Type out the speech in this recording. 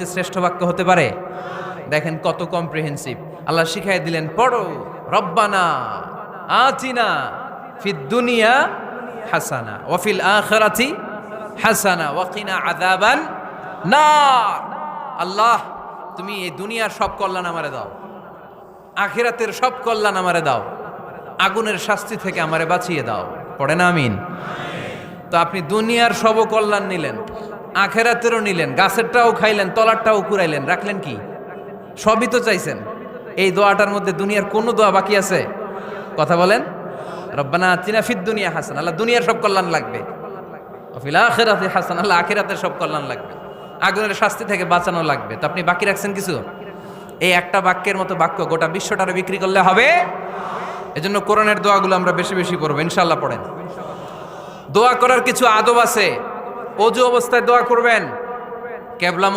শ্রেষ্ঠ বাক্য হতে পারে? দেখেন কত কম্প্রিহেন্সিভ। আল্লাহ শিখাই দিলেন, পড়ো রব্বানা আতিনা ফিদ দুনিয়া হাসানা ওয়া ফিল আখিরাতি হাসানা ওয়া কিনা আযাবান নার। আল্লাহ, তুমি এই দুনিয়ার সব কল্যাণ আমারে দাও, আখিরাতের সব কল্যাণ আমারে দাও, আগুনের শাস্তি থেকে আমারে বাঁচিয়ে দাও। পড়েন আমিন। তো আপনি দুনিয়ার সব কল্যাণ নিলেন, আখেরাতেরও নিলেন, গাছেরটাও খাইলেন, তলারটাও কুড়াইলেন, রাখলেন কি? সবই তো চাইছেন। এই দোয়াটার মধ্যে দুনিয়ার কোনো দোয়া বাকি আছে? কথা বলেন। রব্বানা আতিনা ফিদ দুনিয়া হাসান, আল্লাহ দুনিয়ার সব কল্যাণ লাগবে। ওয়া ফিল আখিরাতি হাসান, আল্লাহ আখিরাতের সব কল্যাণ লাগবে, আগুনের শাস্তি থেকে বাঁচানো লাগবে। তো আপনি বাকি রাখছেন কিছু? এই একটা বাক্যের মতো বাক্য গোটা বিশ্বটারে বিক্রি করলে হবে? এজন্য কোরআনের দোয়াগুলো আমরা বেশি বেশি পড়বো ইনশাআল্লাহ। পড়েন। দোয়া করার কিছু আদব আছে। অজু অবস্থায় দোয়া করবেন, কেবলা